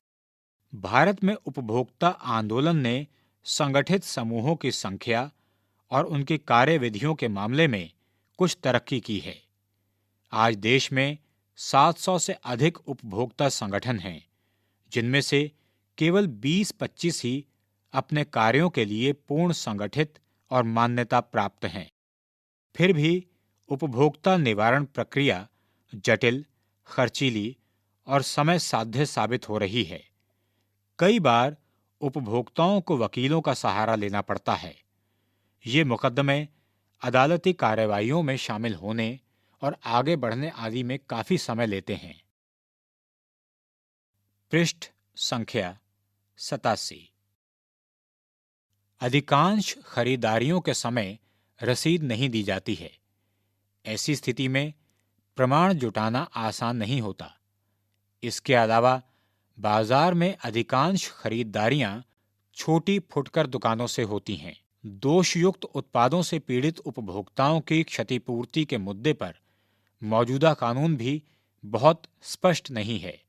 भारत में उपभोक्ता आंदोलन ने संगठित समूहों की संख्या और उनकी कार्यविधियों के मामले में कुछ तरक्की की है। आज देश में 700 से अधिक उपभोक्ता संगठन हैं, जिनमें से केवल 20-25 ही अपने कार्यों के लिए पूर्ण संगठित और मान्यता प्राप्त हैं। फिर भी उपभोक्ता निवारण प्रक्रिया जटिल, खर्चीली और समय साध्य साबित हो रही है। कई बार उपभोक्ताओं को वकीलों का सहारा लेना पड़ता है। ये मुकदमे अदालती कार्रवाइयों में शामिल होने और आगे बढ़ने आदि में काफी समय लेते हैं। पृष्ठ संख्या 87। अधिकांश खरीदारियों के समय रसीद नहीं दी जाती है। ऐसी स्थिति में प्रमाण जुटाना आसान नहीं होता। इसके अलावा बाजार में अधिकांश खरीदारियां छोटी फुटकर दुकानों से होती हैं। दोषयुक्त उत्पादों से पीड़ित उपभोक्ताओं की क्षतिपूर्ति के मुद्दे पर मौजूदा कानून भी बहुत स्पष्ट नहीं है।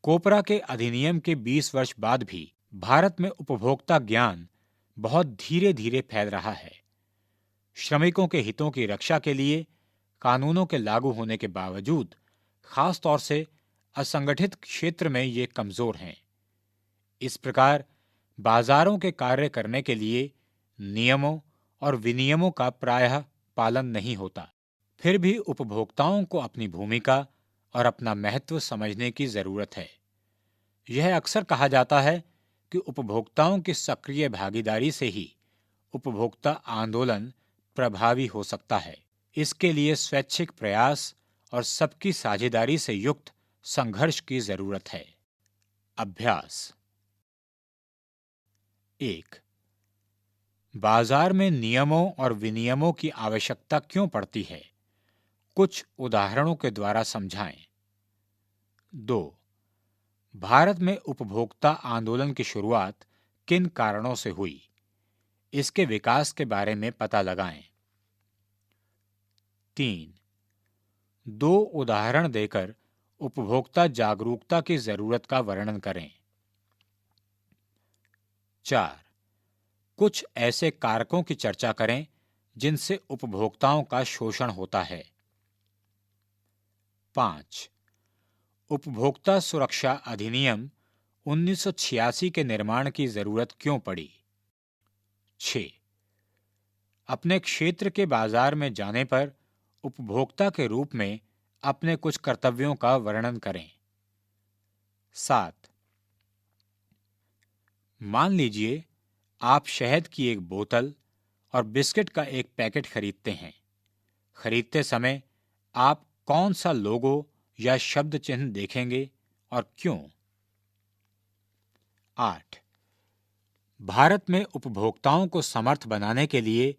कोपरा के अधिनियम के 20 वर्ष बाद भी भारत में उपभोक्ता ज्ञान बहुत धीरे धीरे फैल रहा है। श्रमिकों के हितों की रक्षा के लिए कानूनों के लागू होने के बावजूद खास तौर से असंगठित क्षेत्र में ये कमजोर हैं। इस प्रकार बाजारों के कार्य करने के लिए नियमों और विनियमों का प्रायः पालन नहीं होता। फिर भी उपभोक्ताओं को अपनी भूमिका और अपना महत्व समझने की जरूरत है। यह अक्सर कहा जाता है कि उपभोक्ताओं की सक्रिय भागीदारी से ही उपभोक्ता आंदोलन प्रभावी हो सकता है। इसके लिए स्वैच्छिक प्रयास और सबकी साझेदारी से युक्त संघर्ष की जरूरत है। अभ्यास 1। बाजार में नियमों और विनियमों की आवश्यकता क्यों पड़ती है? कुछ उदाहरणों के द्वारा समझाएं। 2। भारत में उपभोक्ता आंदोलन की शुरुआत किन कारणों से हुई? इसके विकास के बारे में पता लगाएं। 3। 2 उदाहरण देकर उपभोक्ता जागरूकता की जरूरत का वर्णन करें। 4। कुछ ऐसे कारकों की चर्चा करें जिनसे उपभोक्ताओं का शोषण होता है। 5। उपभोक्ता सुरक्षा अधिनियम 1986 के निर्माण की जरूरत क्यों पड़ी? 6। अपने क्षेत्र के बाजार में जाने पर उपभोक्ता के रूप में अपने कुछ कर्तव्यों का वर्णन करें। 7। मान लीजिए आप शहद की एक बोतल और बिस्किट का एक पैकेट खरीदते हैं। खरीदते समय आप कौन सा लोगो या शब्द चिन्ह देखेंगे और क्यों? 8। भारत में उपभोक्ताओं को समर्थ बनाने के लिए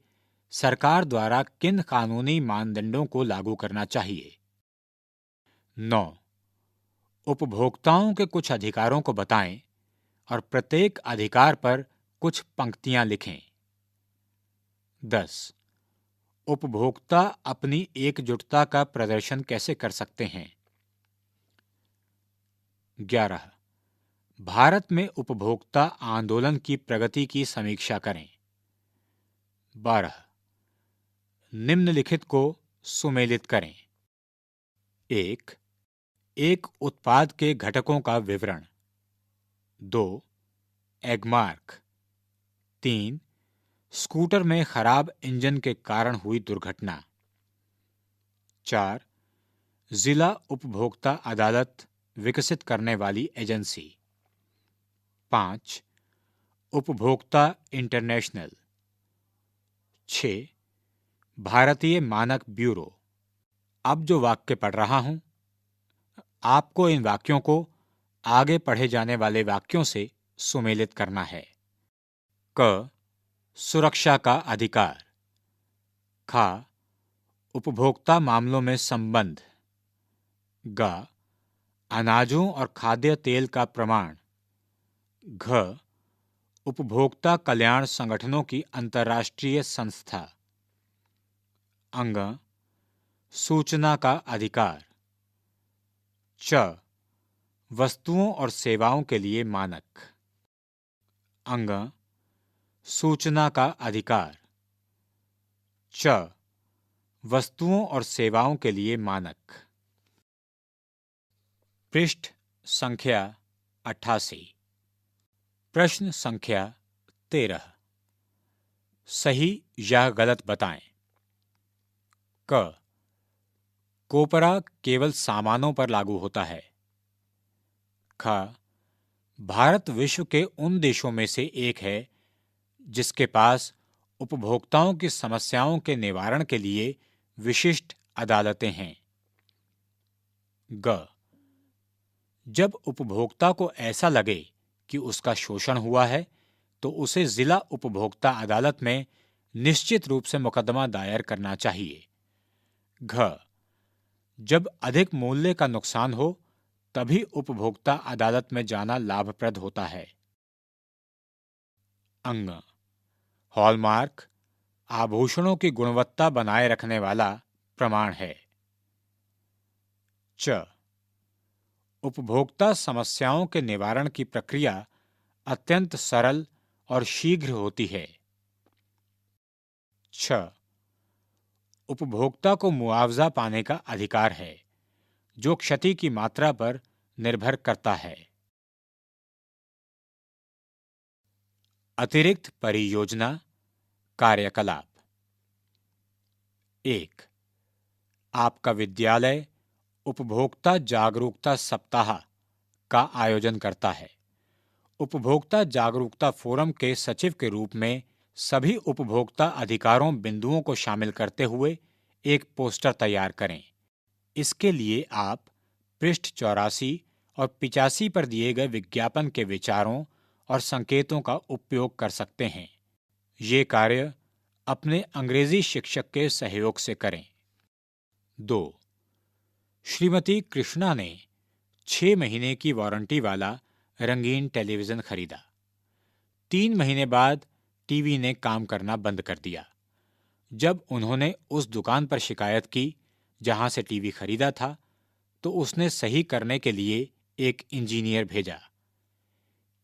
सरकार द्वारा किन कानूनी मानदंडों को लागू करना चाहिए? 9। उपभोक्ताओं के कुछ अधिकारों को बताएं और प्रत्येक अधिकार पर कुछ पंक्तियां लिखें। 10। उपभोक्ता अपनी एकजुटता का प्रदर्शन कैसे कर सकते हैं? 11। भारत में उपभोक्ता आंदोलन की प्रगति की समीक्षा करें। 12। निम्नलिखित को सुमेलित करें। 1। एक उत्पाद के घटकों का विवरण। 2। एगमार्क। 3। स्कूटर में खराब इंजन के कारण हुई दुर्घटना। 4। जिला उपभोक्ता अदालत विकसित करने वाली एजेंसी। 5। उपभोक्ता इंटरनेशनल। 6। भारतीय मानक ब्यूरो। अब जो वाक्य पढ़ रहा हूं, आपको इन वाक्यों को आगे पढ़े जाने वाले वाक्यों से सुमेलित करना है। क। सुरक्षा का अधिकार। ख। उपभोक्ता मामलों में संबंध। ग। अनाजों और खाद्य तेल का प्रमाण। घ। उपभोक्ता कल्याण संगठनों की अंतर्राष्ट्रीय संस्था। अंग। सूचना का अधिकार। च। वस्तुओं और सेवाओं के लिए मानक। अंग। सूचना का अधिकार। च। वस्तुओं और सेवाओं के लिए मानक। पृष्ठ संख्या 88। प्रश्न संख्या 13। सही या गलत बताएं। क। कोपरा केवल सामानों पर लागू होता है। ख। भारत विश्व के उन देशों में से एक है जिसके पास उपभोक्ताओं की समस्याओं के निवारण के लिए विशिष्ट अदालतें हैं। ग, जब उपभोक्ता को ऐसा लगे कि उसका शोषण हुआ है तो उसे जिला उपभोक्ता अदालत में निश्चित रूप से मुकदमा दायर करना चाहिए। घ, जब अधिक मूल्य का नुकसान हो तभी उपभोक्ता अदालत में जाना लाभप्रद होता है। अंग, हॉलमार्क आभूषणों की गुणवत्ता बनाए रखने वाला प्रमाण है। च, उपभोक्ता समस्याओं के निवारण की प्रक्रिया अत्यंत सरल और शीघ्र होती है। छ, उपभोक्ता को मुआवजा पाने का अधिकार है जो क्षति की मात्रा पर निर्भर करता है। अतिरिक्त परियोजना कार्यकलाप। 1. आपका विद्यालय उपभोक्ता जागरूकता सप्ताह का आयोजन करता है। उपभोक्ता जागरूकता फोरम के सचिव के रूप में सभी उपभोक्ता अधिकारों बिंदुओं को शामिल करते हुए एक पोस्टर तैयार करें। इसके लिए आप पृष्ठ 84 और 85 पर दिए गए विज्ञापन के विचारों और संकेतों का उपयोग कर सकते हैं। ये कार्य अपने अंग्रेजी शिक्षक के सहयोग से करें। 2. श्रीमती कृष्णा ने 6 महीने की वारंटी वाला रंगीन टेलीविजन खरीदा। 3 महीने बाद टीवी ने काम करना बंद कर दिया। जब उन्होंने उस दुकान पर शिकायत की जहां से टीवी खरीदा था तो उसने सही करने के लिए एक इंजीनियर भेजा।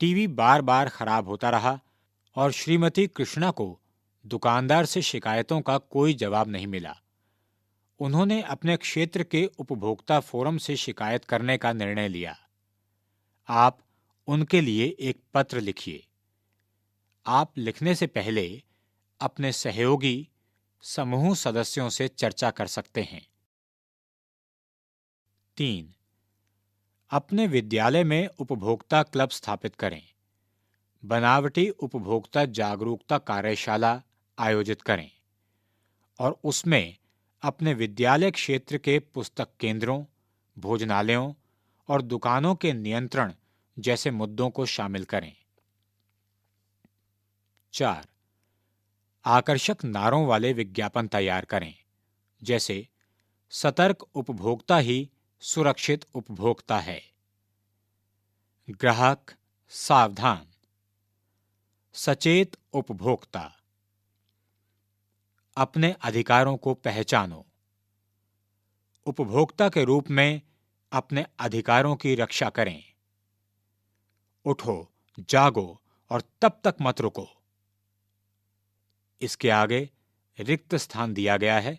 टीवी बार बार खराब होता रहा और श्रीमती कृष्णा को दुकानदार से शिकायतों का कोई जवाब नहीं मिला। उन्होंने अपने क्षेत्र के उपभोक्ता फोरम से शिकायत करने का निर्णय लिया। आप उनके लिए एक पत्र लिखिए। आप लिखने से पहले अपने सहयोगी समूह सदस्यों से चर्चा कर सकते हैं। 3. अपने विद्यालय में उपभोक्ता क्लब स्थापित करें। बनावटी उपभोक्ता जागरूकता कार्यशाला आयोजित करें और उसमें अपने विद्यालय क्षेत्र के पुस्तक केंद्रों, भोजनालयों और दुकानों के नियंत्रण जैसे मुद्दों को शामिल करें। 4. आकर्षक नारों वाले विज्ञापन तैयार करें, जैसे सतर्क उपभोक्ता ही सुरक्षित उपभोक्ता है, ग्राहक सावधान, सचेत उपभोक्ता, अपने अधिकारों को पहचानो, उपभोक्ता के रूप में अपने अधिकारों की रक्षा करें, उठो, जागो और तब तक मत रुको। इसके आगे रिक्त स्थान दिया गया है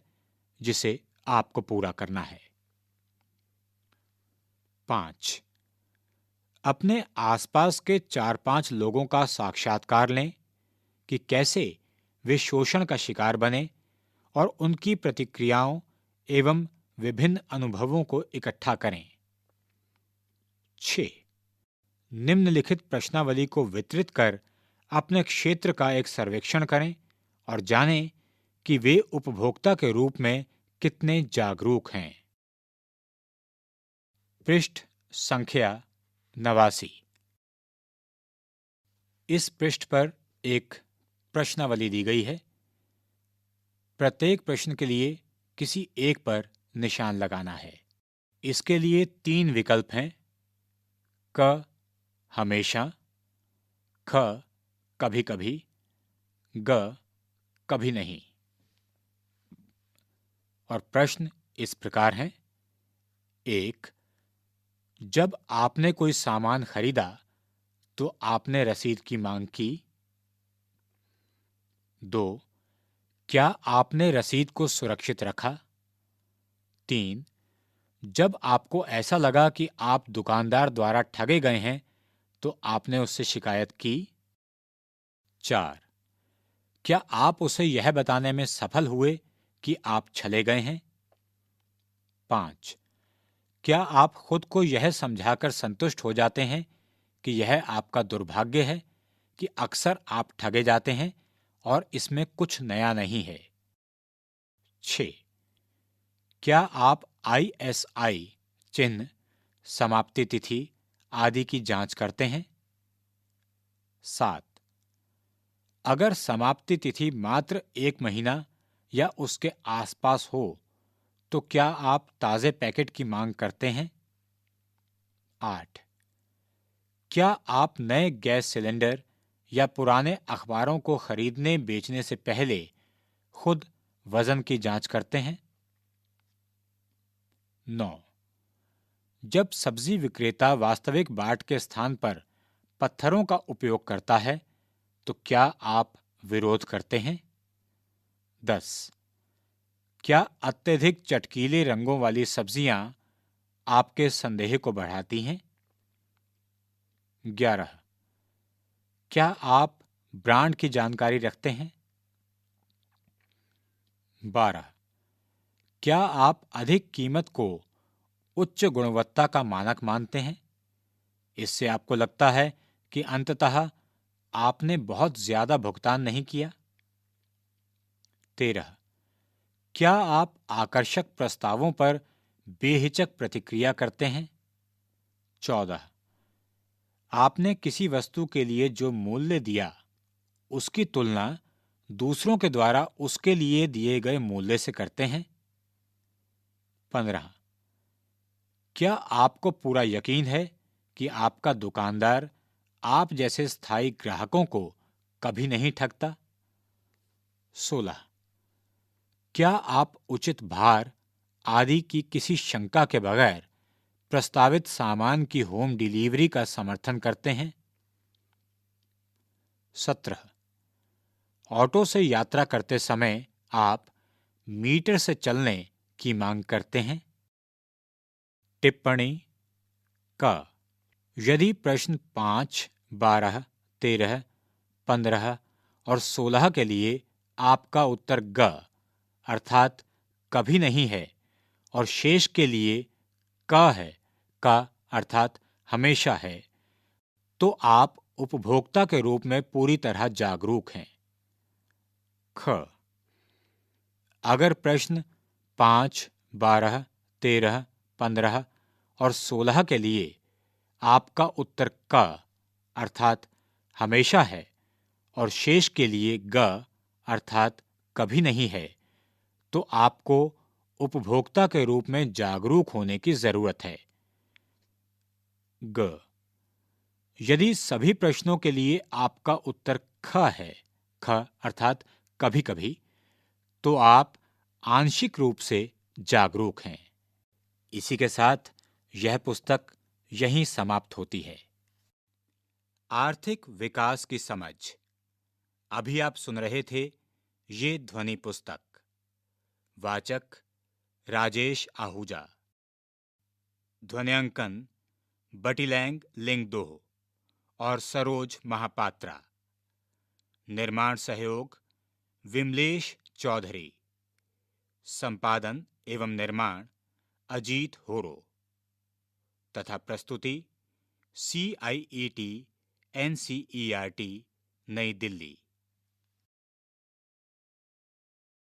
जिसे आपको पूरा करना है। 5. अपने आसपास के 4-5 लोगों का साक्षात्कार लें कि कैसे वे शोषण का शिकार बने और उनकी प्रतिक्रियाओं एवं विभिन्न अनुभवों को इकट्ठा करें। 6. निम्नलिखित प्रश्नावली को वितरित कर अपने क्षेत्र का एक सर्वेक्षण करें और जानें कि वे उपभोक्ता के रूप में कितने जागरूक हैं। पृष्ठ संख्या 89। इस पृष्ठ पर एक प्रश्नावली दी गई है। प्रत्येक प्रश्न के लिए किसी एक पर निशान लगाना है। इसके लिए 3 विकल्प हैं: क हमेशा, ख कभी कभी, ग कभी नहीं। और प्रश्न इस प्रकार हैं। 1. जब आपने कोई सामान खरीदा तो आपने रसीद की मांग की। 2. क्या आपने रसीद को सुरक्षित रखा? 3. जब आपको ऐसा लगा कि आप दुकानदार द्वारा ठगे गए हैं तो आपने उससे शिकायत की। 4. क्या आप उसे यह बताने में सफल हुए कि आप छले गए हैं? 5. क्या आप खुद को यह समझाकर संतुष्ट हो जाते हैं कि यह आपका दुर्भाग्य है कि अक्सर आप ठगे जाते हैं और इसमें कुछ नया नहीं है। 6. क्या आप ISI चिन्ह, समाप्ति तिथि आदि की जांच करते हैं? 7. अगर समाप्ति तिथि मात्र 1 महीना या उसके आसपास हो तो क्या आप ताजे पैकेट की मांग करते हैं? 8. क्या आप नए गैस सिलेंडर या पुराने अखबारों को खरीदने बेचने से पहले खुद वजन की जांच करते हैं? 9. जब सब्जी विक्रेता वास्तविक बाट के स्थान पर पत्थरों का उपयोग करता है तो क्या आप विरोध करते हैं? 10. क्या अत्यधिक चटकीले रंगों वाली सब्जियां आपके संदेह को बढ़ाती हैं? 11. क्या आप ब्रांड की जानकारी रखते हैं? 12. क्या आप अधिक कीमत को उच्च गुणवत्ता का मानक मानते हैं? इससे आपको लगता है कि अंततः आपने बहुत ज्यादा भुगतान नहीं किया? 13. क्या आप आकर्षक प्रस्तावों पर बेहिचक प्रतिक्रिया करते हैं? 14. आपने किसी वस्तु के लिए जो मूल्य दिया उसकी तुलना दूसरों के द्वारा उसके लिए दिए गए मूल्य से करते हैं? 15. क्या आपको पूरा यकीन है कि आपका दुकानदार आप जैसे स्थायी ग्राहकों को कभी नहीं ठगता? 16. क्या आप उचित भार आदि की किसी शंका के बगैर प्रस्तावित सामान की होम डिलीवरी का समर्थन करते हैं? 17. ऑटो से यात्रा करते समय आप मीटर से चलने की मांग करते हैं? टिप्पणी क. यदि प्रश्न 5, 12, 13, 15 और 16 के लिए आपका उत्तर ग अर्थात कभी नहीं है और शेष के लिए क है, का अर्थात हमेशा है, तो आप उपभोक्ता के रूप में पूरी तरह जागरूक हैं। ख. अगर प्रश्न 5, 12, 13, 15 और 16 के लिए आपका उत्तर क अर्थात हमेशा है और शेष के लिए ग अर्थात कभी नहीं है, तो आपको उपभोक्ता के रूप में जागरूक होने की जरूरत है। ग. यदि सभी प्रश्नों के लिए आपका उत्तर ख है, ख अर्थात कभी कभी, तो आप आंशिक रूप से जागरूक हैं। इसी के साथ यह पुस्तक यहीं समाप्त होती है। आर्थिक विकास की समझ। अभी आप सुन रहे थे ये ध्वनि पुस्तक। वाचक राजेश आहूजा। ध्वन्यांकन बटिलैंग लिंगदोह और सरोज महापात्रा। निर्माण सहयोग विमलेश चौधरी। संपादन एवं निर्माण अजीत होरो तथा प्रस्तुति CIET NCERT नई दिल्ली।